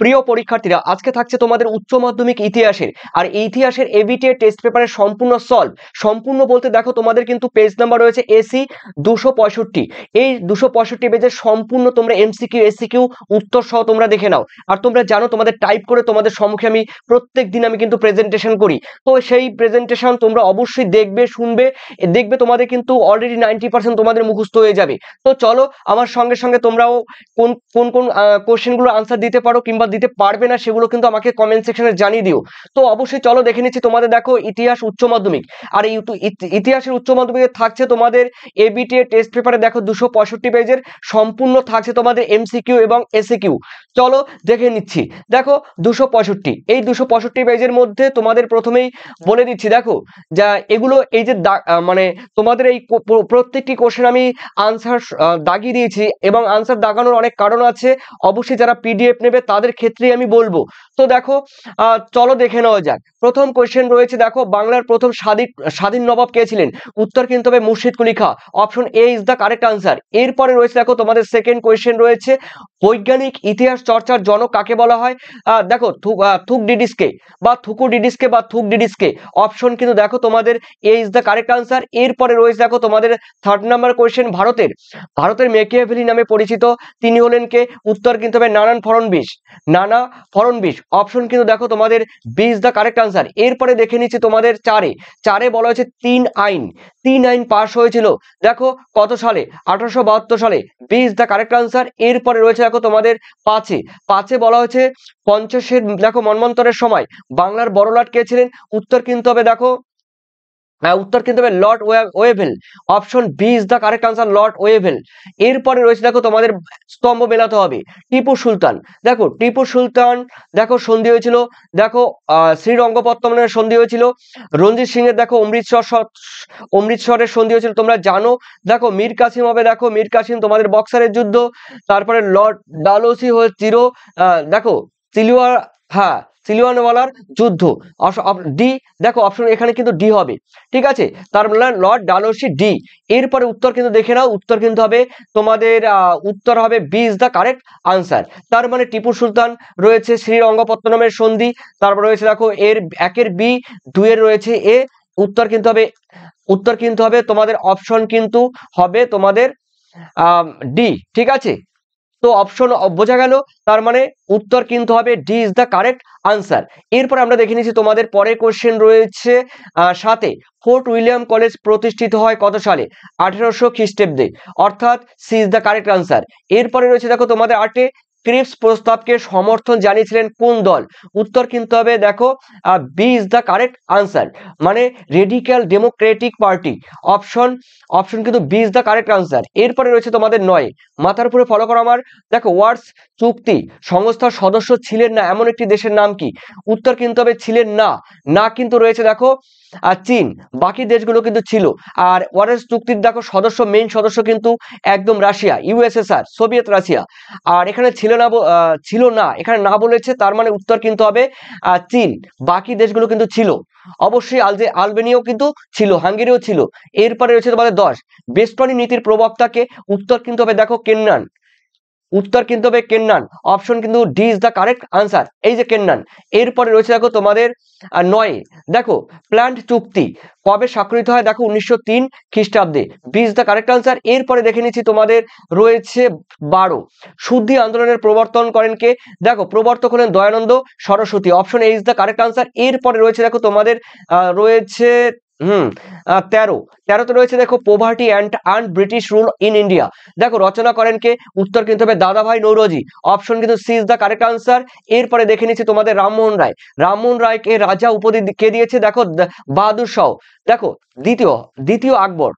প্রিয় পরীক্ষার্থীরা, আজকে থাকছে তোমাদের উচ্চ মাধ্যমিক ইতিহাসের, আর ইতিহাসের এবিটিএ টেস্ট পেপারের সম্পূর্ণ সলভ। সম্পূর্ণ বলতে দেখো তোমাদের কিন্তু পেজ নাম্বার রয়েছে এসি 265। এই 265 পেজের সম্পূর্ণ তোমরা এমসিকিউ এসিকিউ উত্তর সহ তোমরা দেখে নাও। আর তোমরা জানো তোমাদের টাইপ করে তোমাদের সম্মুখে আমি প্রত্যেক দিন আমি কিন্তু প্রেজেন্টেশন করি, তো সেই প্রেজেন্টেশন তোমরা অবশ্যই দেখবে, শুনবে, দেখবে তোমাদের কিন্তু অলরেডি 90% তোমাদের মুখস্থ হয়ে যাবে। তো চলো আমার সঙ্গে সঙ্গে তোমরাও কোন কোন কোন কোশ্চেনগুলো আনসার দিতে পারো কিংবা দিতে পারবে না সেগুলো কিন্তু আমাকে কমেন্ট সেকশনে জানিয়ে দিও। তো অবশ্যই চলো দেখে নিচ্ছি তোমাদের দেখো ইতিহাস উচ্চ মাধ্যমিক, আর এই ইতিহাসের উচ্চ মাধ্যমিকে থাকছে তোমাদের এবিটিএ টেস্ট পেপারে দেখো 265 পেজের সম্পূর্ণ থাকছে তোমাদের এমসিকিউ এবং এসিকিউ। চলো দেখে নিচ্ছি। দেখো 265, এই 265 পেজের মধ্যে তোমাদের প্রথমেই বলে দিচ্ছি, দেখো যা এগুলো এই যে মানে তোমাদের এই প্রত্যেকটি কোশ্চেন আমি আনসার দাগিয়ে দিয়েছি, এবং আনসার দাগানোর অনেক কারণ আছে, অবশ্যই যারা পিডিএফ নেবে তাদের ক্ষেত্রেই আমি বলবো। তো দেখো চলো দেখে নেওয়া যাক। প্রথম কোশ্চেন রয়েছে, দেখো বাংলার প্রথম স্বাধীন নবাব কে ছিলেন? উত্তর কিন্তু হবে Murshid Quli Khan. Option A is the correct answer. এরপরে রয়েছে দেখো তোমাদের সেকেন্ড কোশ্চেন রয়েছে, বৈজ্ঞানিক ইতিহাস চর্চার জনক কাকে বলা হয়? দেখো থুকডিডিসকে বা থুকুডিডিসকে বা থুকডিডিসকে। অপশন কিন্তু দেখো তোমাদের এ ইজ দ্য কারেক্ট আনসার। এরপরে রয়েছে দেখো তোমাদের থার্ড নাম্বার কোশ্চেন, ভারতের মেকিয়াভেলি নামে পরিচিত তিনি হলেন কে? উত্তর কিন্তু হবে নানা ফড়নবিশ। অপশন কিন্তু দেখো তোমাদের B is the correct answer. এরপরে দেখে নিচ্ছি তোমাদের চারে বলা হয়েছে তিন আইন পাশ হয়েছিল দেখো কত সালে? 1872 সালে। B is the correct answer. এরপরে রয়েছে দেখো তোমাদের পাঁচে বলা হয়েছে পঞ্চাশের দেখো মন্বন্তরের সময় বাংলার বড়লাট কে ছিলেন? উত্তর কিন্তু হবে দেখো Lord Wavell. Option B is the correct answer, Lord Wavell. এরপরে রয়েছে দেখো তোমাদের স্তম্ভ মেলাতে হবে, টিপু সুলতান। দেখো সন্ধি হয়েছিল, দেখো শ্রীরঙ্গপত্তনের সন্ধি হয়েছিল। রঞ্জিত সিং এর দেখো অমৃতসরের সন্ধি হয়েছিল তোমরা জানো। দেখো মীর কাসিম হবে, দেখো মীর কাসিম তোমাদের বক্সারের যুদ্ধ। তারপরে লর্ড ডালহৌসি হয়েছিল দেখো সিলিওয়ানওয়ালার যুদ্ধ। ডি, দেখো অপশন এখানে কিন্তু ডি হবে, ঠিক আছে, তার মানে লর্ড ডালহৌসি ডি। এরপরে উত্তর কিন্তু দেখে নাও, উত্তর কিন্তু হবে তোমাদের উত্তর হবে B is the correct answer. তার মানে টিপু সুলতান রয়েছে, শ্রীরঙ্গপত্তনমের সন্ধি, তারপর রয়েছে দেখো একের বি, দুইয়ের রয়েছে এ। উত্তর কিন্তু হবে তোমাদের অপশন কিন্তু হবে তোমাদের ডি, ঠিক আছে। তো অপশন বোঝা গেল, তার মানে উত্তর কিন্তু হবে D is the correct answer. এরপর আমরা দেখে নিচ্ছি তোমাদের পরের কোশ্চেন রয়েছে 7, ফোর্ট উইলিয়াম কলেজ প্রতিষ্ঠিত হয় কত সালে? 1800 খ্রিস্টাব্দে, অর্থাৎ C is the correct answer. এরপরে রয়েছে দেখো তোমাদের 8, ক্রিপস প্রস্তাবকে সমর্থন জানিয়েছিলেন কোন দল? উত্তর কিন্তু হবে দেখো B is the correct answer, মানে রেডিক্যাল ডেমোক্রেটিক পার্টি। অপশন কিন্তু B is the correct answer. এরপরে রয়েছে তোমাদের 9, মাথার উপরে ফলো করো আমার। দেখো ওয়ার্ডস চুক্তি সংস্থার সদস্য ছিলেন না এমন একটি দেশের নাম কি? উত্তর কিন্তু হবে ছিলেন না কিন্তু রয়েছে দেখো চীন, বাকি দেশগুলো কিন্তু ছিল। আর ওয়ার্ডস চুক্তির দেখো মেইন সদস্য কিন্তু একদম রাশিয়া, ইউএসএসআর, সোভিয়েত রাশিয়া। আর এখানে ছিল না এখানে না বলেছে, তার মানে উত্তর কিন্তু হবে চীন, বাকি দেশগুলো কিন্তু ছিল। অবশ্যই আলবেনিয়াও কিন্তু ছিল, হাঙ্গেরিও ছিল। এরপরে রয়েছে তোমাদের 10, বেষ্টনী নীতির প্রবক্তাকে? উত্তর কিন্তু হবে দেখো কেন্নান। অপশন কিন্তু D is the correct answer, এই যে কেন্নান। এরপরে রয়েছে দেখো তোমাদের 9, দেখো প্ল্যান্ট চুক্তি কবে স্বাক্ষরিত হয়? দেখো 1903 খ্রিস্টাব্দে, B is the correct answer. এরপরে দেখে নিচ্ছি তোমাদের রয়েছে 12, শুদ্ধি আন্দোলনের প্রবর্তন করেন কে? দেখো প্রবর্তক হলেন Dayanand Saraswati. Option A is the correct answer. এরপরে রয়েছে দেখো তোমাদের রয়েছে 13তে রয়েছে দেখো poverty and British rule in India. দেখো রচনা করেন কে? উত্তর কিন্তু হবে দাদাভাই নৌরোজি। অপশন কিন্তু C is the correct answer. এরপরে দেখে নিচ্ছি তোমাদের রামমোহন রায়কে রাজা উপাধি কে দিয়েছে? দেখো বাহাদুর শাহ। দেখো দ্বিতীয় আকবর,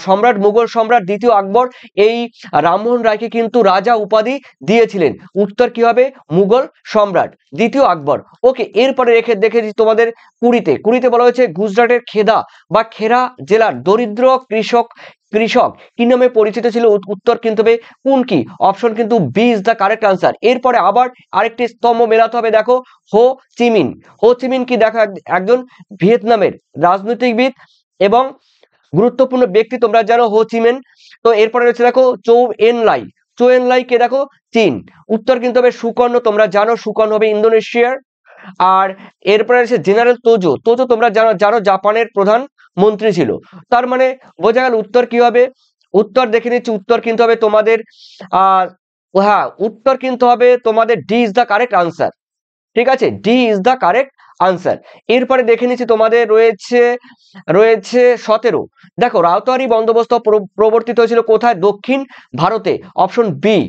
সম্রাট, মুঘল সম্রাট দ্বিতীয় আকবর এই রামমোহন রায়কে কিন্তু রাজা উপাধি দিয়েছিলেন। উত্তর কি হবে? মুঘল সম্রাট দ্বিতীয় আকবর। ওকে, এরপরে দেখেছি তোমাদের 20তে বলা হয়েছে গুজরাটের খেরা জেলার দরিদ্র কৃষক কি নামে পরিচিত ছিল? উত্তর কিন্তু হবে কুনকি। অপশন কিন্তু B is the correct answer. এরপরে আবার আরেকটি স্তম্ভ মেলাতে হবে, দেখো হো চিমিন কি? দেখো একজন ভিয়েতনামের রাজনৈতিকবিদ এবং গুরুত্বপূর্ণ ব্যক্তি, তোমরা জানো হো চি মিন। তো এরপরে রয়েছে দেখো চৌ এন লাই, চুয়েনলাই কে দেখো চীন। উত্তর কিন্তু হবে সুকর্ণ, তোমরা জানো সুকর্ণ হবে ইন্দোনেশিয়ার। আর এরপরে আছে জেনারেল তোজো। তোজো তোমরা জানো জানো জাপানের প্রধান মন্ত্রী ছিল। তার মানে বোঝা গেল উত্তর কি হবে। উত্তর দেখে নিচ্ছি, উত্তর কিন্তু হবে তোমাদের হ্যাঁ উত্তর কিন্তু হবে তোমাদের D is the correct answer. ঠিক আছে, D is the correct answer. এরপরে দেখে নিচ্ছি তোমাদের রয়েছে রয়েছে 17। দেখো রাউতারি বন্দোবস্ত প্রবর্তিত হয়েছিল কোথায়? দক্ষিণ ভারতে, অপশন বি।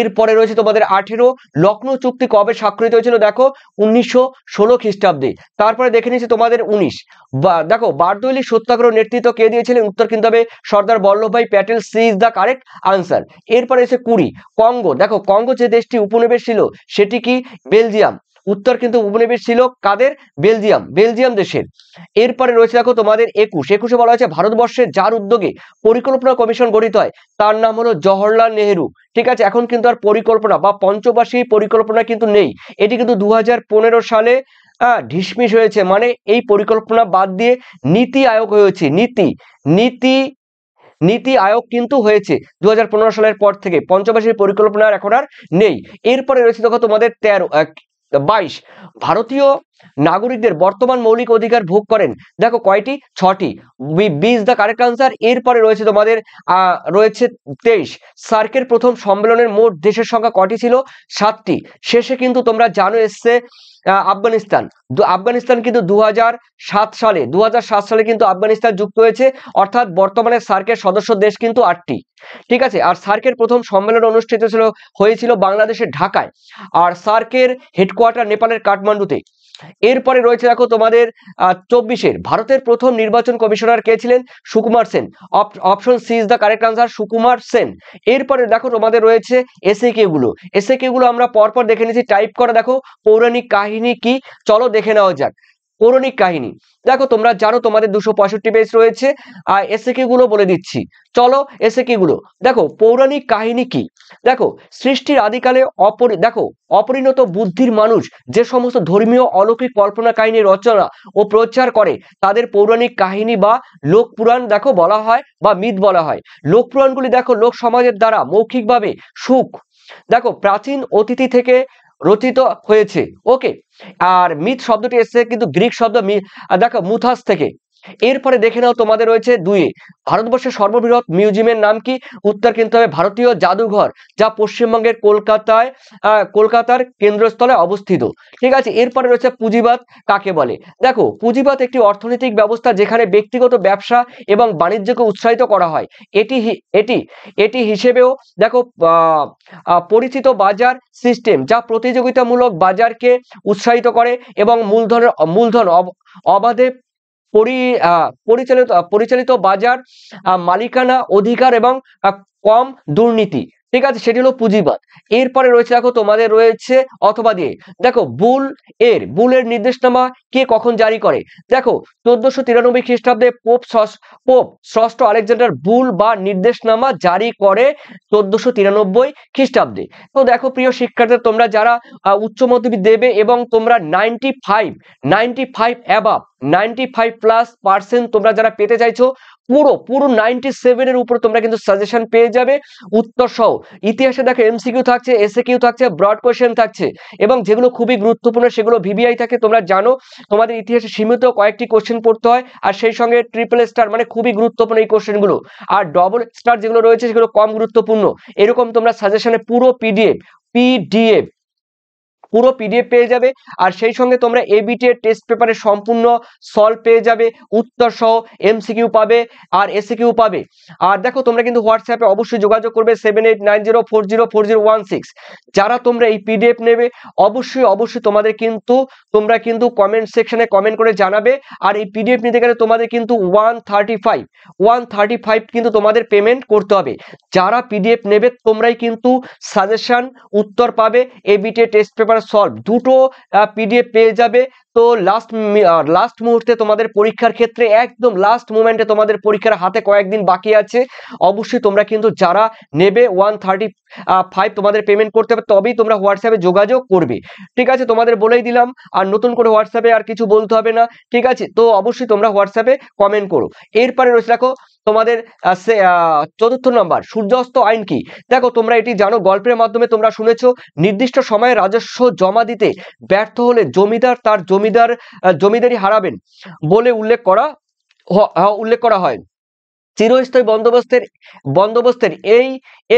এরপরে রয়েছে তোমাদের 18 লখনৌ চুক্তি কবে স্বাক্ষরিত হয়েছিল? দেখো 1916 খ্রিস্টাব্দে। তারপরে দেখে নিচ্ছি তোমাদের 19 দেখো বারদৌলি সত্যাগ্রহ নেতৃত্ব কে দিয়েছিলেন? উত্তর কিন্তু হবে Sardar Vallabhbhai Patel, C is the correct answer. এরপরে এসে 20 কঙ্গো। দেখো কঙ্গো যে দেশটি উপনিবেশ ছিল সেটি কি? বেলজিয়াম। উত্তর কিন্তু উপনিবেশ ছিল কাদের? বেলজিয়াম, বেলজিয়াম দেশের। এরপরে রয়েছে দেখো তোমাদের 21 বলা হয়েছে ভারতবর্ষের যার উদ্যোগে পরিকল্পনা কমিশন গঠিত হয় তার নাম হলো জওহরলাল নেহেরু। ঠিক আছে, এখন কিন্তু আর পরিকল্পনা বা পঞ্চবার্ষিক পরিকল্পনা কিন্তু নেই, এটি কিন্তু 2015 সালে ঢিসমিস হয়েছে, মানে এই পরিকল্পনা বাদ দিয়ে নীতি আয়োগ হয়েছে। নীতি নীতি আয়োগ কিন্তু হয়েছে 2015 সালের পর থেকে, পঞ্চবার্ষিক পরিকল্পনা এখন আর নেই। এরপরে রয়েছে দেখো তোমাদের 22 ভারতীয় নাগরিকদের বর্তমান মৌলিক অধিকার ভোগ করেন। দেখো কয়টি? 6টি, B is the correct answer. এরপরে রয়েছে তোমাদের রয়েছে 23 সার্কের প্রথম সম্মেলনের মোট দেশের সংখ্যা কয়টি ছিল? 7টি। শেষে কিন্তু তোমরা জানো এসছে আফগানিস্তান। আফগানিস্তান কিন্তু 2007 সালে কিন্তু আফগানিস্তান যুক্ত হয়েছে, অর্থাৎ বর্তমানে সার্কের সদস্য দেশ কিন্তু 8টি। ঠিক আছে, আর সার্কের প্রথম সম্মেলন অনুষ্ঠিত হয়েছিল বাংলাদেশের ঢাকায়, আর সার্কের হেডকোয়ার্টার নেপালের কাঠমান্ডুতে। এরপরে রয়েছে দেখো তোমাদের 24 ভারতের প্রথম নির্বাচন কমিশনার কে ছিলেন? Sukumar Sen. Option C is the correct answer, Sukumar Sen. এরপরে দেখো তোমাদের রয়েছে এসএ গুলো আমরা পরপর দেখে নিচ্ছি, টাইপ করে দেখো পৌরাণিক কাহিনী কি, চলো দেখে নেওয়া যাক। পৌরাণিক কাহিনী, দেখো তোমরা জানো তোমাদের 265 পেজ রয়েছে, আর এসএ গুলো বলে দিচ্ছি, চলো এসএ গুলো দেখো। পৌরাণিক কাহিনী কি? দেখো সৃষ্টির আদিকালে অপরিণত বুদ্ধির মানুষ যে সমস্ত ধর্মীয় অলৌকিক কল্পনা কাহিনী রচনা ও প্রচার করে তাদের পৌরাণিক কাহিনী বা লোক পুরাণ দেখো বলা হয়, বা মিথ বলা হয়। লোক পুরাণগুলি দেখো লোক সমাজের দ্বারা মৌখিকভাবে সুখ দেখো প্রাচীন অতীতি থেকে রচিত হয়েছে। ওকে, আর মিথ শব্দটি এসেছে কিন্তু গ্রিক শব্দ দেখো মুথাস থেকে। এরপরে দেখে নাও তোমাদের রয়েছে 2 ভারতবর্ষের সর্ববৃহৎ মিউজিয়ামের নাম কি? উত্তর কিন্তু হবে ভারতীয় জাদুঘর, যা পশ্চিমবঙ্গের কলকাতার কেন্দ্রস্থলে অবস্থিত। ঠিক আছে, এরপরে রয়েছে পুঁজিবাদ কাকে বলে? দেখো পুঁজিবাদ একটি অর্থনৈতিক ব্যবস্থা যেখানে ব্যক্তিগত ব্যবসা এবং বাণিজ্যকে উৎসাহিত করা হয়। এটি হিসেবেও দেখো পরিচিত বাজার সিস্টেম, যা প্রতিযোগিতামূলক বাজারকে উৎসাহিত করে এবং মূলধন অবাধে পরিচালিত বাজার, মালিকানা অধিকার এবং কম দুর্নীতি। ঠিক আছে, সেটি হলো পুঁজিবাদ। এরপরে রয়েছে দেখো তোমাদের রয়েছে অথবা দিয়ে, দেখো বুলের নির্দেশনামা কে কখন জারি করে? দেখো 1493 খ্রিস্টাব্দে পোপ ষষ্ঠ আলেকজান্ডার বুল বা নির্দেশনামা জারি করে 1493 খ্রিস্টাব্দে। তো দেখো প্রিয় শিক্ষার্থী, তোমরা যারা উচ্চ মাধ্যমিক দেবে এবং তোমরা 95 অ্যাবাভ 95+% তোমরা যারা পেতে চাইছো, পুরো 97 এর উপরে তোমরা কিন্তু সাজেশন পেয়ে যাবে উত্তর সহ। ইতিহাসে দেখো এমসিকিউ থাকছে, এসএকিউ থাকছে, ব্রড কোশ্চেন থাকছে, এবং যেগুলো খুবই গুরুত্বপূর্ণ সেগুলো ভিভিআই থাকে। তোমরা জানো তোমাদের ইতিহাসে সীমিত কয়েকটি কোশ্চেন পড়তে হয়, আর সেই সঙ্গে ট্রিপল স্টার মানে খুবই গুরুত্বপূর্ণ এই কোশ্চেনগুলো, আর ডবল স্টার যেগুলো রয়েছে সেগুলো কম গুরুত্বপূর্ণ। এরকম তোমরা সাজেশনে পুরো পিডিএফ পেয়ে যাবে, আর সেই সঙ্গে তোমরা এবিটি এর টেস্ট পেপারের সম্পূর্ণ সলভ পেয়ে যাবে, উত্তর সহ এমসিকিউ পাবে আর এসিকিউ পাবে। আর দেখো তোমরা কিন্তু হোয়াটসঅ্যাপে অবশ্যই যোগাযোগ করবে 7890404016। যারা তোমরা এই পিডিএফ নেবে অবশ্যই তোমরা কিন্তু কমেন্ট সেকশনে কমেন্ট করে জানাবে। আর এই পিডিএফ নিতে গেলে তোমাদের কিন্তু 135 কিন্তু তোমাদের পেমেন্ট করতে হবে। যারা পিডিএফ নেবে তোমরাই কিন্তু সাজেশন উত্তর পাবে, এবিটি টেস্ট পেপার সলভ দুটো পিডিএফ পেয়ে যাবে। তো লাস্ট মুহূর্তে তোমাদের পরীক্ষার ক্ষেত্রে, একদম লাস্ট মোমেন্টে তোমাদের পরীক্ষার হাতে কয়েকদিন বাকি আছে, অবশ্যই তোমরা কিন্তু যারা নেবে 135 তোমাদের পেমেন্ট করতে হবে, তবেই তোমরা হোয়াটসঅ্যাপে যোগাযোগ করবে। ঠিক আছে, তোমাদের বলেই দিলাম, আর নতুন করে হোয়াটসঅ্যাপে আর কিছু বলতে হবে না। ঠিক আছে, তো অবশ্যই তোমরা হোয়াটসঅ্যাপে কমেন্ট করো। এরপরে রয়েছে দেখো তোমাদের চতুর্থ নাম্বার সূর্যাস্ত আইন কি? দেখো তোমরা এটি জানো, গল্পের মাধ্যমে তোমরা শুনেছো, নির্দিষ্ট সময়ে রাজস্ব জমা দিতে ব্যর্থ হলে জমিদার তার জমিদারি হারাবেন বলে উল্লেখ করা হয়। চিরস্থায়ী বন্দোবস্তের এই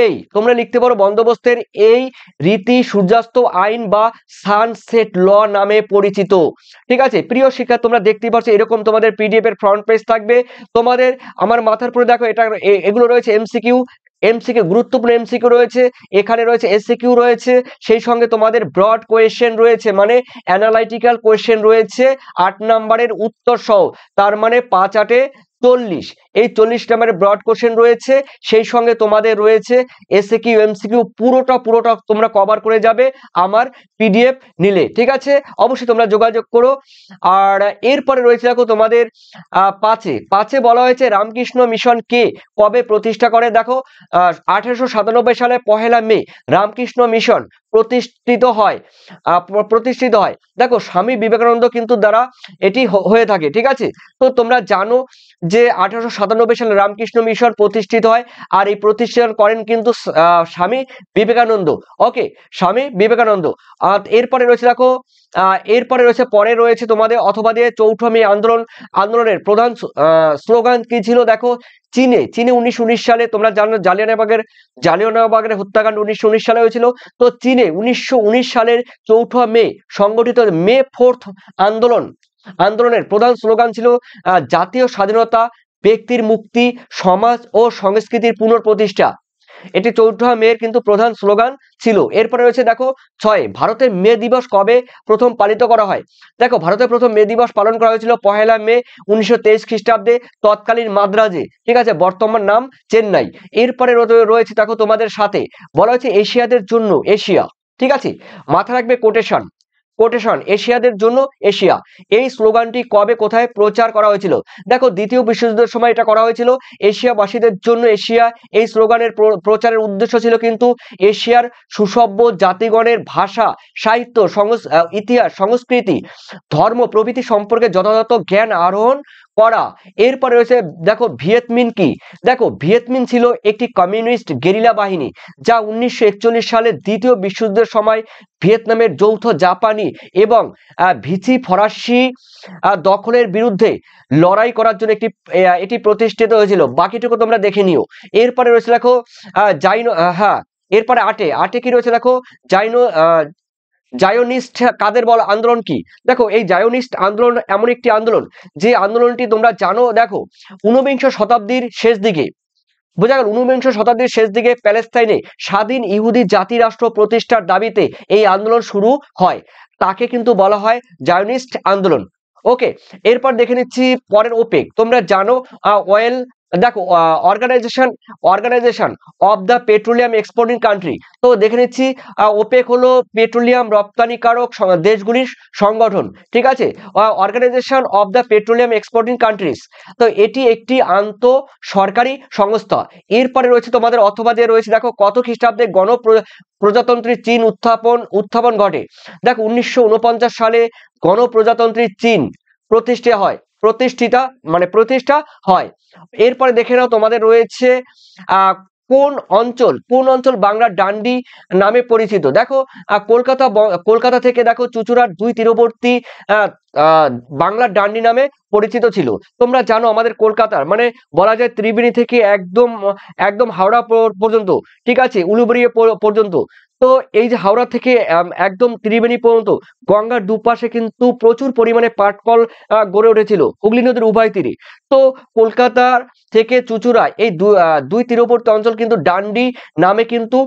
এই তোমরা লিখতে পারো, বন্দোবস্তের এই রীতি সূর্যাস্ত আইন বা সানসেট ল নামে পরিচিত। ঠিক আছে প্রিয় শিক্ষা, তোমরা দেখতেই পাচ্ছ এরকম তোমাদের পিডিএফ এর ফ্রন্ট পেজ থাকবে। তোমাদের আমার মাথার উপরে দেখো এগুলো রয়েছে এমসিকিউ গুরুত্বপূর্ণ এমসিকিউ রয়েছে, এখানে রয়েছে এসসিকিউ রয়েছে, সেই সঙ্গে তোমাদের ব্রড কোয়েশ্চেন রয়েছে, মানে অ্যানালাইটিক্যাল কোয়েশ্চেন রয়েছে 8 নম্বরের উত্তর সহ, তার মানে 5 8 40, এই 40 নম্বরের ব্রড কোশ্চেন রয়েছে, সেই সঙ্গে তোমাদের রয়েছে এসএকিউ এমসিকিউ, পুরোটা তোমরা কভার করে যাবে আমার পিডিএফ নিলে। ঠিক আছে, অবশ্যই তোমরা যোগাযোগ করো। আর এরপরে রয়েছে দেখো তোমাদের পাঁচে বলা হয়েছে রামকৃষ্ণ মিশন কে কবে প্রতিষ্ঠা করে? দেখো 1897 সালে 1 মে রামকৃষ্ণ মিশন প্রতিষ্ঠিত হয়। দেখো স্বামী বিবেকানন্দ কিন্তু দ্বারা এটি হয়ে থাকে। ঠিক আছে, তো তোমরা জানো যে 1897 সালে রামকৃষ্ণ মিশন প্রতিষ্ঠিত হয়, আর এই প্রতিষ্ঠান করেন কিন্তু স্বামী বিবেকানন্দ। ওকে, স্বামী বিবেকানন্দ। আর এরপরে রয়েছে পরে রয়েছে তোমাদের অথবা দিয়ে 4 মে আন্দোলনের প্রধান স্লোগান কি ছিল? দেখো চীনে 1919 সালে তোমরা জানো জালিয়ানওয়ালাবাগের হত্যাকাণ্ড 1919 সালে হয়েছিল। তো চীনে 1919 সালের 4 মে সংগঠিত মে 4th আন্দোলনের প্রধান স্লোগান ছিল জাতীয় স্বাধীনতা, ব্যক্তির মুক্তি, সমাজ ও সংস্কৃতির পুনঃপ্রতিষ্ঠা। এটি 4 মে কিন্তু প্রধান স্লোগান ছিল। এরপরে রয়েছে দেখো 6, ভারতের মে দিবস কবে প্রথম পালিত করা হয়? দেখো ভারতের প্রথম মে দিবস পালন করা হয়েছিল 1 মে 1923 খ্রিস্টাব্দে তৎকালীন মাদ্রাজে। ঠিক আছে, বর্তমান নাম চেন্নাই। এরপরে রয়েছে দেখো তোমাদের সাথে বলা হয়েছে এশিয়াদের জন্য এশিয়া। ঠিক আছে, মাথা রাখবে কোটেশন এশিয়াদের জন্য এশিয়া, এই স্লোগানটি কবে কোথায় প্রচার করা হয়েছিল? দেখো দ্বিতীয় বিশ্বযুদ্ধের সময় এটা করা হয়েছিল। এশিয়াবাসীদের জন্য এশিয়া, এই স্লোগানের প্রচারের উদ্দেশ্য ছিল কিন্তু এশিয়ার সুসভ্য জাতিগণের ভাষা, সাহিত্য, ইতিহাস, সংস্কৃতি, ধর্ম প্রভৃতি সম্পর্কে যথাযথ জ্ঞান আহরণ করা। এরপরে রয়েছে দেখো ভিয়েতমিন কি? দেখো ভিয়েতমিন ছিল একটি কমিউনিস্ট গেরিলা বাহিনী যা 1941 সালে দ্বিতীয় বিশ্বযুদ্ধের সময় ভিয়েতনামের যৌথ জাপানি এবং ভিচি ফরাসি দখলের বিরুদ্ধে লড়াই করার জন্য এটি প্রতিষ্ঠিত হয়েছিল। বাকিটুকু তোমরা দেখে নিও। এরপরে রয়েছে দেখো এরপরে আটে কি রয়েছে? দেখো জায়োনিস্ট কাদের বল আন্দোলন কি? দেখো এই জায়োনিস্ট আন্দোলন এমন একটি আন্দোলন যে আন্দোলনটি তোমরা জানো, দেখো 19বিংশ শতাব্দীর শেষ দিকে, বোঝা গেল 19বিংশ শতাব্দীর শেষ দিকে প্যালেস্তাইনে স্বাধীন ইহুদি জাতি রাষ্ট্র প্রতিষ্ঠার দাবিতে এই আন্দোলন শুরু হয়, তাকে কিন্তু বলা হয় জায়োনিস্ট আন্দোলন। ওকে, এরপর দেখে নিচ্ছি পরের ওপেক। তোমরা জানো অয়েল, দেখো organisation of the petroleum exporting country. তো দেখে নিচ্ছি ওপেক হলো পেট্রোলিয়াম রপ্তানিকারক দেশগুলির সংগঠন। ঠিক আছে, organisation of the petroleum exporting countries, তো এটি একটি সরকারি সংস্থা। এরপরে রয়েছে তোমাদের অথবা যে রয়েছে দেখো কত খ্রিস্টাব্দে প্রজাতন্ত্রী চীন উত্থাপন ঘটে? দেখো 1949 সালে গণপ্রজাতন্ত্রী চীন প্রতিষ্ঠা হয়। এরপরে দেখে নাও তোমাদের রয়েছে কোন অঞ্চল বাংলার ডান্ডি নামে পরিচিত? দেখো কলকাতা থেকে দেখো চুঁচুড়ার 2 তীরবর্তী বাংলার ডান্ডি নামে পরিচিত ছিল। তোমরা জানো আমাদের কলকাতার মানে বলা যায় ত্রিবেণী থেকে একদম হাওড়া পর্যন্ত, ঠিক আছে, উলুবেড়িয়া পর্যন্ত। তো এই যে হাওড়া থেকে একদম ত্রিবেণী পর্যন্ত গঙ্গার দুপাশে কিন্তু প্রচুর পরিমাণে পাটকল গড়ে উঠেছিল হুগলি নদীর উভয় তীরে। তো কলকাতার থেকে চুঁচুড়া এই 2 তীরবর্তী অঞ্চল কিন্তু ডান্ডি নামে কিন্তু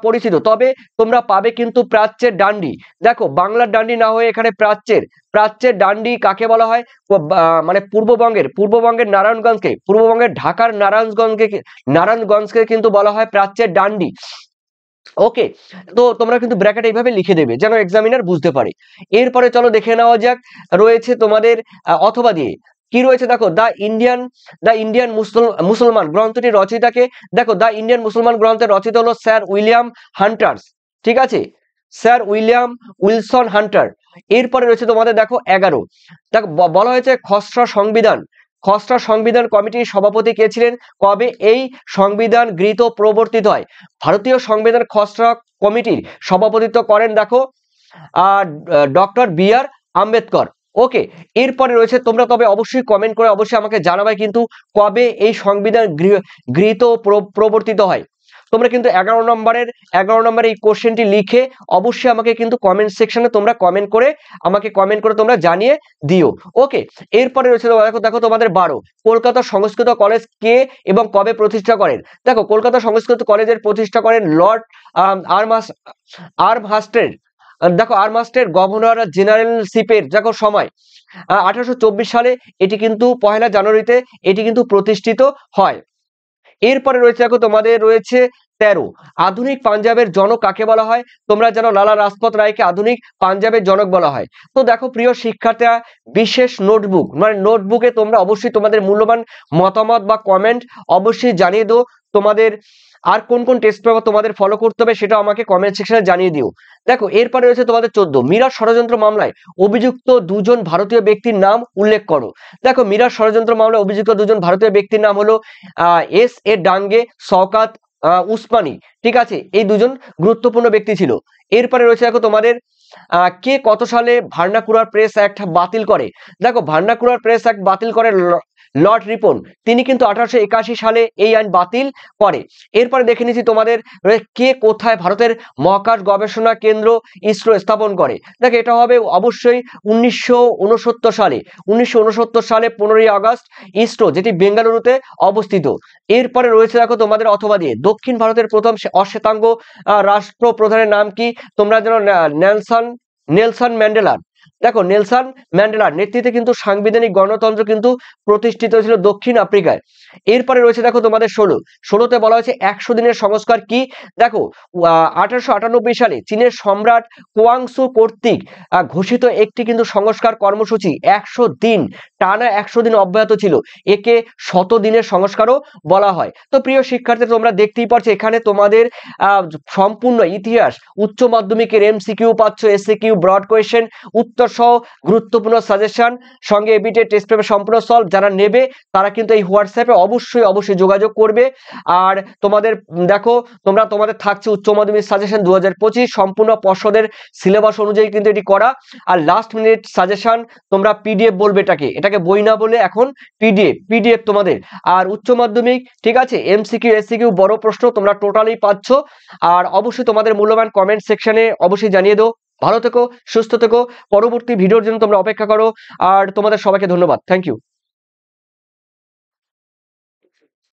পরিচিত। তবে তোমরা পাবে কিন্তু প্রাচ্যের ডান্ডি। দেখো বাংলার ডান্ডি না হয়ে এখানে প্রাচ্যের ডান্ডি কাকে বলা হয়? মানে পূর্ববঙ্গের নারায়ণগঞ্জকে, পূর্ববঙ্গের ঢাকার নারায়ণগঞ্জকে কিন্তু বলা হয় প্রাচ্যের ডান্ডি। ওকে, তো তোমরা কিন্তু ব্র্যাকেট এইভাবে লিখে দেবে যেন এক্সামিনার বুঝতে পারে। এরপরে চলো দেখে নেওয়া যাক রয়েছে তোমাদের অথবা দিয়ে কি রয়েছে। দেখো দ্য ইন্ডিয়ান মুসলমান গ্রন্থটির রচয়িতাকে? দেখো দ্য ইন্ডিয়ান মুসলমান গ্রন্থের রচিত হলো স্যার উইলিয়াম হান্টার। ঠিক আছে, স্যার উইলিয়াম উইলসন হান্টার। এরপরে রয়েছে তোমাদের দেখো 11, দেখো বলা হয়েছে খসড়া সংবিধান কমিটির সভাপতি কে ছিলেন? কবে এই সংবিধান গৃহীত প্রবর্তিত হয়? ভারতীয় সংবিধান খসড়া কমিটির সভাপতিত্ব করেন দেখো ডক্টর বি.আর. আম্বেদকর। ওকে, এরপরে রয়েছে, তোমরা তবে অবশ্যই কমেন্ট করে অবশ্যই আমাকে জানাবে কিন্তু কবে এই সংবিধান গৃহীত প্রবর্তিত হয়। তোমরা কিন্তু 11 নম্বরের এই কোশ্চেনটি লিখে অবশ্যই আমাকে কিন্তু কমেন্ট সেকশনে তোমরা কমেন্ট করে তোমরা জানিয়ে দিও। ওকে, এরপরে রয়েছে দেখো তোমাদের 12, কলকাতা সংস্কৃত কলেজ কে এবং কবে প্রতিষ্ঠা করেন? দেখো, কলকাতা সংস্কৃত কলেজের প্রতিষ্ঠা করেন লর্ড আর্মহার্স্টের। দেখো, আর্মহার্স্টের গভর্নর জেনারেলশিপের দেখো সময় 1824 সালে, এটি কিন্তু 1 জানুয়ারিতে এটি কিন্তু প্রতিষ্ঠিত হয়। এরপরে রয়েছে দেখো তোমাদের রয়েছে 13, আধুনিক পাঞ্জাবের জনক কাকে বলা হয়? তোমরা জানো লালা রাজপথ রায়কে আধুনিক পাঞ্জাবের জনক বলা হয়। তো দেখো প্রিয় শিক্ষার্থীরা, বিশেষ নোটবুক মানে নোটবুকে তোমরা অবশ্যই তোমাদের মূল্যবান মতামত বা কমেন্ট অবশ্যই জানিয়ে দাও। তোমাদের আর কোন কোন টেস্ট পেপার তোমাদের ফলো করতে হবে সেটা আমাকে কমেন্ট সেকশনে জানিয়ে দিও। দেখো, এরপরে রয়েছে তোমাদের 14, মিরাট ষড়যন্ত্র মামলায় অভিযুক্ত 2 জন ভারতীয় ব্যক্তির নাম উল্লেখ করো। দেখো, মিরাট ষড়যন্ত্র মামলায় অভিযুক্ত 2 জন ভারতীয় ব্যক্তির নাম হলো এস.এ. ডাঙ্গে, শওকাত উসমানি। ঠিক আছে, এই 2 জন গুরুত্বপূর্ণ ব্যক্তি ছিল। এরপরে রয়েছে দেখো তোমাদের কে কত সালে ভার্নাকুলার প্রেস অ্যাক্ট বাতিল করে? দেখো, ভার্নাকুলার প্রেস অ্যাক্ট বাতিল করে লর্ড রিপন। তিনি কিন্তু 1881 সালে এই আইন বাতিল করে। এরপরে দেখে নিচ্ছি তোমাদের কে কোথায় ভারতের মহাকাশ গবেষণা কেন্দ্র ইসরো স্থাপন করে? দেখো, এটা হবে অবশ্যই 1969 সালে। 1969 সালে 15ই আগস্ট ইসরো, যেটি বেঙ্গালুরুতে অবস্থিত। এরপরে রয়েছে দেখো তোমাদের অথবা দিয়ে, দক্ষিণ ভারতের প্রথম অশ্বেতাঙ্গ রাষ্ট্রপ্রধানের নাম কি? তোমরা জানো নেলসন ম্যান্ডেলার। দেখো, নেলসন ম্যান্ডেলার নেতৃত্বে কিন্তু সাংবিধানিক গণতন্ত্র কিন্তু প্রতিষ্ঠিত হয়েছিল দক্ষিণ আফ্রিকায়। এরপরে রয়েছে দেখো তোমাদের 16তে বলা হয়েছে 100 দিনের সংস্কার কি? দেখো, 1898 সালে চীনের সম্রাট কুয়াংসু কর্তৃক ঘোষিত একটি কিন্তু সংস্কার কর্মসূচি 100 দিন টানা 100 দিন অব্যাহত ছিল। একে 100 দিনের সংস্কারও বলা হয়। তো প্রিয় শিক্ষার্থী, তোমরা দেখতেই পাচ্ছ এখানে তোমাদের সম্পূর্ণ ইতিহাস উচ্চ মাধ্যমিকের এমসিকিউ পাচ্ছ, এসএকিউ, ব্রড কোয়েশ্চেন, উত্তর সহ গুরুত্বপূর্ণ সাজেশন, সঙ্গে এবিটে টেস্ট পেপার সম্পূর্ণ সলভ। যারা নেবে তারা কিন্তু এই হোয়াটসঅ্যাপে অবশ্যই যোগাযোগ করবে। আর তোমাদের দেখো, তোমাদের থাকছে উচ্চ মাধ্যমিক সাজেশন 2025 সম্পূর্ণ পর্ষদের সিলেবাস অনুযায়ী কিন্তু এটি করা। আর লাস্ট মিনিট সাজেশন তোমরা পিডিএফ বলবে, এটাকে বই না বলে এখন পিডিএফ তোমাদের। আর উচ্চ মাধ্যমিক, ঠিক আছে, এমসিকিউ এসসিকিউ বড় প্রশ্ন তোমরা টোটালি পাচ্ছ। আর অবশ্যই তোমাদের মূল্যবান কমেন্ট সেকশনে অবশ্যই জানিয়ে দাও। ভালো থেকো, সুস্থ থেকো, পরবর্তী ভিডিওর জন্য তোমরা অপেক্ষা করো। আর তোমাদের সবাইকে ধন্যবাদ, থ্যাংক ইউ।